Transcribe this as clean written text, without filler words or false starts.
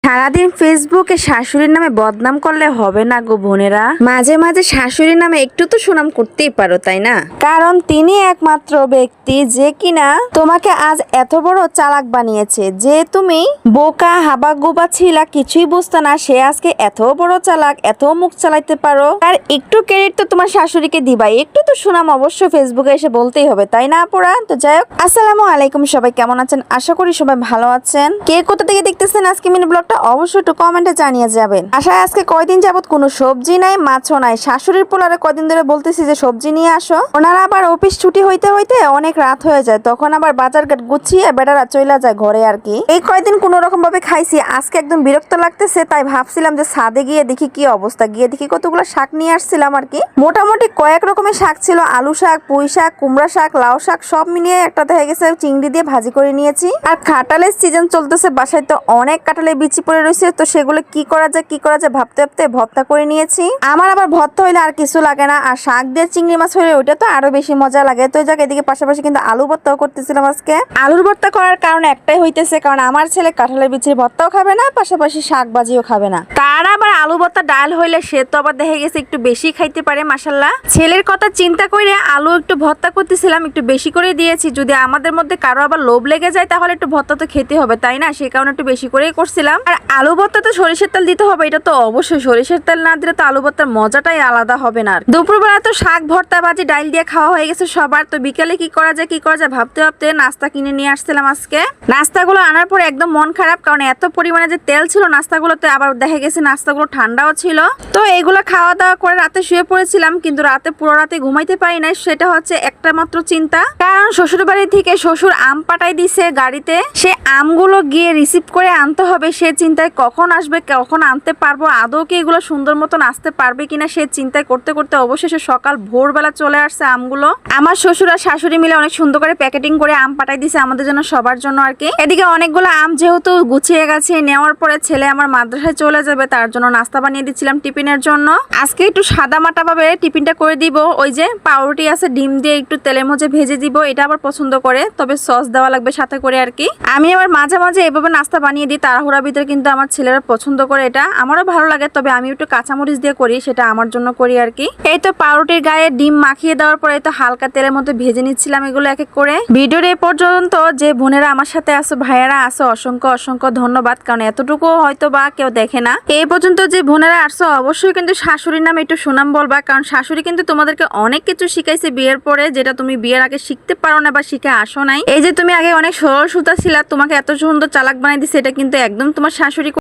সারাদিন ফেসবুকে শাশুড়ির নামে বদনাম করলে হবে না গো বোনেরা। মাঝে মাঝে শাশুড়ির নামে একটু তো সুনাম করতেই পারো, তাই না? কারণ তিনি একমাত্র ব্যক্তি যে কিনা তোমাকে আজ এত বড় চালাক বানিয়েছে। যে তুমি বোকা হাবাগোবা ছিলা, কিছুই বুঝতে না, সে আজকে এত বড় চালাক, এত মুখ চালাইতে পারো। আর একটু ক্রেডিট তো তোমার শাশুড়িকে দিবাই, একটু তো সুনাম অবশ্য ফেসবুকে এসে বলতেই হবে, তাই না আপুরা? তো যাই হোক, আসসালামু আলাইকুম, সবাই কেমন আছেন? আশা করি সবাই ভালো আছেন। কে কোথা থেকে দেখতেছেন আজকে মিনি ব্লগটা অবশ্যই একটু কমেন্টে জানিয়ে যাবেন। আশা আজকে কয়দিন যাবত কোনো সবজি নাই, মাছও নাই। শাশুড়ির পোলারে কয়দিন ধরে বলতেছি যে সবজি নিয়ে আসো, ওনারা আবার অফিস ছুটি হইতে হইতে অনেক রাত হয়ে যায়, তখন আবার বাজার ঘাট গুছিয়ে বেটারা চলে যায় ঘরে আর কি। এই কয়দিন কোনো রকম ভাবে খাইছি, আজকে একদম বিরক্ত লাগতেছে, তাই ভাবছিলাম যে ছাদে গিয়ে দেখি কি অবস্থা। গিয়ে দেখি কতগুলো শাক নিয়ে আসছিলাম আর কি। মোটামুটি কয়েক রকমের শাক ছিল, আলু শাক, পুঁই শাক, কুমড়া শাক, লাউ শাক, সব মিলিয়ে একটা দেখা গেছে চিংড়ি দিয়ে ভাজি করে নিয়েছি। আর কাঁঠালের সিজন চলতেছে, বাসায় তো অনেক কাঁঠালের বিচি পড়ে রয়েছে, তো সেগুলো কি করা যায় ভাবতে ভাবতে ভর্তা করে নিয়েছি। আমার আবার ভর্তা হইলে আর কিছু লাগে না, আর শাক দিয়ে চিংড়ি মাছ হইলে ওইটা তো আরো বেশি মজা লাগে। তো যাক, এদিকে পাশাপাশি কিন্তু আলু ভর্তাও করতেছিলাম আজকে। আলুর ভর্তা করার কারণ একটাই হইতেছে, কারণ আমার ছেলে কাঁঠালের বিচির ভর্তাও খাবে না, পাশাপাশি শাক ভাজিও খাবে না। তার আবার আলু ভর্তা ডাল হইলে সে তো আবার দেখা গেছে একটু বেশি খাইতে পারে মাশাআল্লাহ। ছেলের কথা চিন্তা করে আলু একটু ভর্তা করতেছিলাম, একটু বেশি করে দিয়েছি। যদি আমাদের মধ্যে কারো আবার লোভ লেগে যায় তাহলে একটু ভর্তা তো খেতে হবে, তাই না? সেই কারণে একটু বেশি করেই করছিলাম। আর আলু ভর্তা তো সরিষার তেল দিতে হবে, এটা তো অবশ্যই। সরিষার তেল না দিলে তো আলু ভর্তার মজাটাই আলাদা হবে না। দুপুরবেলা তো শাক ভর্তা ভাজি ডাল দিয়ে খাওয়া হয়ে গেছে সবার। তো বিকেলে কি করা যায় ভাবতে ভাবতে নাস্তা কিনে নিয়ে আসছিলাম আজকে। নাস্তাগুলো আনার পর একদম মন খারাপ, কারণ এত পরিমাণে যে তেল ছিল নাস্তাগুলোতে, আবার দেখা গেছে নাস্তাগুলো ঠান্ডাও ছিল। তো এগুলো খাওয়া দাওয়া করে রাতে শুয়ে পড়েছিলাম, কিন্তু রাতে পুরো রাতে ঘুমাইতে পারি না। সেটা হচ্ছে একটা মাত্র চিন্তা, কারণ শ্বশুর বাড়ি থেকে শ্বশুর আম পাঠাই দিছে গাড়িতে, সে আমগুলো গিয়ে রিসিভ করে আনতে হবে। সে চিন্তায় কখন আসবে, কখন আনতে পারবো, আদৌ কি এগুলো সুন্দর মতন আসতে পারবে কিনা সে চিন্তায় করতে করতে অবশেষে সকাল ভোরবেলা চলে আসছে আমগুলো। আমার শ্বশুর আর শাশুড়ি মিলে অনেক সুন্দর করে প্যাকেটিং করে আম পাঠাই দিছে আমাদের জন্য, সবার জন্য আর কি। এদিকে অনেকগুলো আম যেহেতু গুছিয়ে গেছে, নেওয়ার পরে ছেলে আমার মাদ্রাসায় চলে যাবে, তার জন্য নাস্তা বানিয়ে দিচ্ছিলাম টিফিনের জন্য। আজকে একটু সাদা মাটা ভাবে টিফিনটা করে দিব। ওই যে পাউরুটি আছে, ডিম দিয়ে একটু তেলের মধ্যে ভেজে দিব, এটা আবার পছন্দ করে, তবে সস দেওয়া লাগবে সাথে করে আর কি। আমি আবার মাঝে মাঝে এভাবে নাস্তা বানিয়ে দিই তাড়াহুড়ার ভিতরে, কিন্তু আমার ছেলেরা পছন্দ করে, এটা আমারও ভালো লাগে, তবে আমি একটু কাঁচামরিচ দিয়ে করি, সেটা আমার জন্য করি আর কি। এই তো পাউরুটির গায়ে ডিম মাখিয়ে দেওয়ার পরে তো হালকা তেলের মধ্যে ভেজে নিচ্ছিলাম এগুলো এক এক করে। ভিডিওর এই পর্যন্ত যে বোনেরা আমার সাথে আসো, ভাইয়ারা আসো, অসংখ্য অসংখ্য ধন্যবাদ, কারণ এতটুকু হয়তো বা কেউ দেখে না। এই পর্যন্ত যে বোনেরা আসো, অবশ্যই কিন্তু শাশুড়ির নামে একটু সুনাম বলবা, কারণ শাশুড়ি কিন্তু তোমাদেরকে অনেক কিছু শিখাইছে বিয়ের পরে, যেটা তুমি বিয়ের আগে শিখতে পারো না বা শিখে আসো নাই। এই যে তুমি আগে অনেক সরল সুতা ছিলা, তোমাকে এত সুন্দর চালাক বানাই দিছে, এটা কিন্তু একদম তোমার শাশুড়ি